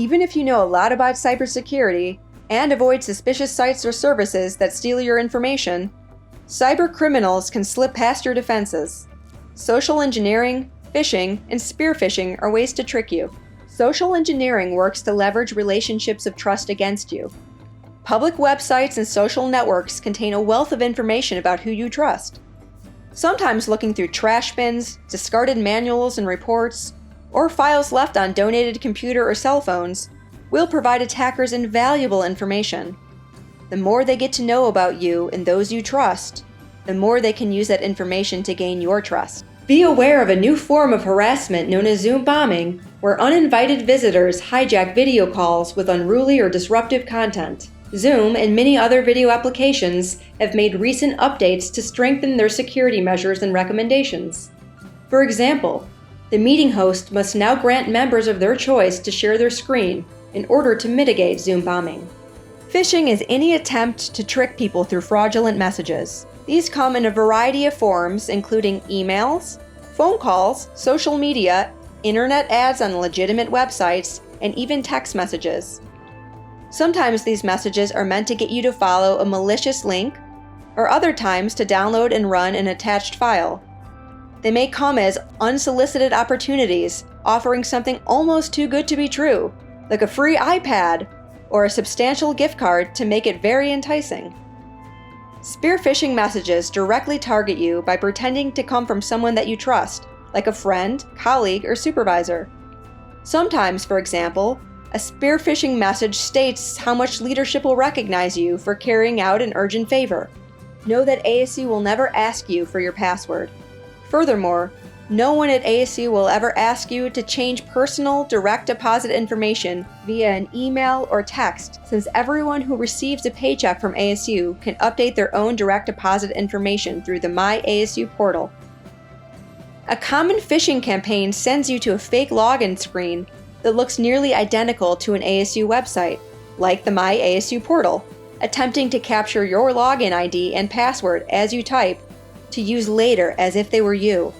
Even if you know a lot about cybersecurity and avoid suspicious sites or services that steal your information, cyber criminals can slip past your defenses. Social engineering, phishing, and spear phishing are ways to trick you. Social engineering works to leverage relationships of trust against you. Public websites and social networks contain a wealth of information about who you trust. Sometimes looking through trash bins, discarded manuals and reports, or files left on donated computer or cell phones will provide attackers invaluable information. The more they get to know about you and those you trust, the more they can use that information to gain your trust. Be aware of a new form of harassment known as Zoom bombing, where uninvited visitors hijack video calls with unruly or disruptive content. Zoom and many other video applications have made recent updates to strengthen their security measures and recommendations. For example, the meeting host must now grant members of their choice to share their screen in order to mitigate Zoom bombing. Phishing is any attempt to trick people through fraudulent messages. These come in a variety of forms, including emails, phone calls, social media, internet ads on legitimate websites, and even text messages. Sometimes these messages are meant to get you to follow a malicious link, or other times to download and run an attached file. They may come as unsolicited opportunities, offering something almost too good to be true, like a free iPad or a substantial gift card to make it very enticing. Spear phishing messages directly target you by pretending to come from someone that you trust, like a friend, colleague, or supervisor. Sometimes, for example, a spear phishing message states how much leadership will recognize you for carrying out an urgent favor. Know that ASU will never ask you for your password. Furthermore, no one at ASU will ever ask you to change personal direct deposit information via an email or text, since everyone who receives a paycheck from ASU can update their own direct deposit information through the My ASU portal. A common phishing campaign sends you to a fake login screen that looks nearly identical to an ASU website, like the My ASU portal, attempting to capture your login ID and password as you type to use later as if they were you.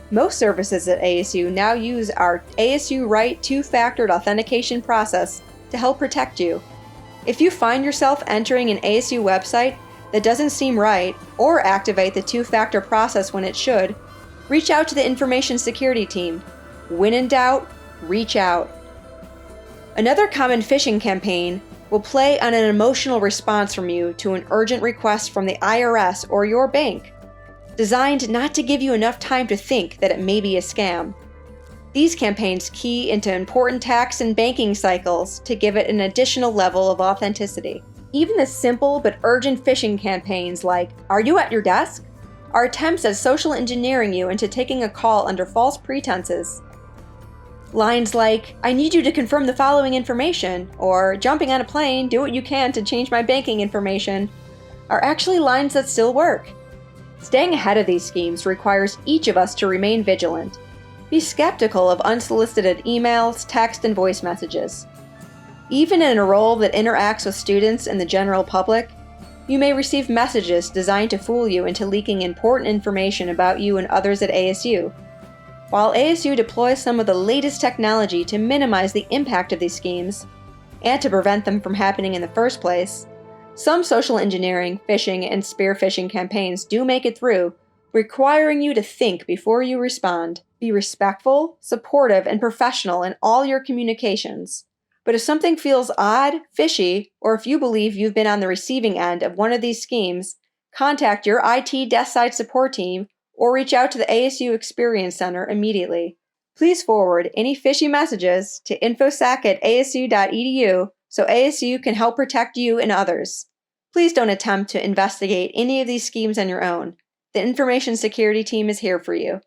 Most services at ASU now use our ASU Right two-factor authentication process to help protect you. If you find yourself entering an ASU website that doesn't seem right or activate the two-factor process when it should, reach out to the information security team. When in doubt, reach out. Another common phishing campaign will play on an emotional response from you to an urgent request from the IRS or your bank, designed not to give you enough time to think that it may be a scam. These campaigns key into important tax and banking cycles to give it an additional level of authenticity. Even the simple but urgent phishing campaigns like, "Are you at your desk?" are attempts at social engineering you into taking a call under false pretenses. Lines like, "I need you to confirm the following information," or "Jumping on a plane, do what you can to change my banking information," are actually lines that still work. Staying ahead of these schemes requires each of us to remain vigilant. Be skeptical of unsolicited emails, text, and voice messages. Even in a role that interacts with students and the general public, you may receive messages designed to fool you into leaking important information about you and others at ASU. While ASU deploys some of the latest technology to minimize the impact of these schemes, and to prevent them from happening in the first place, some social engineering, phishing, and spear phishing campaigns do make it through, requiring you to think before you respond. Be respectful, supportive, and professional in all your communications. But if something feels odd, fishy, or if you believe you've been on the receiving end of one of these schemes, contact your IT desk side support team or reach out to the ASU Experience Center immediately. Please forward any fishy messages to infosec@asu.edu so ASU can help protect you and others. Please don't attempt to investigate any of these schemes on your own. The information security team is here for you.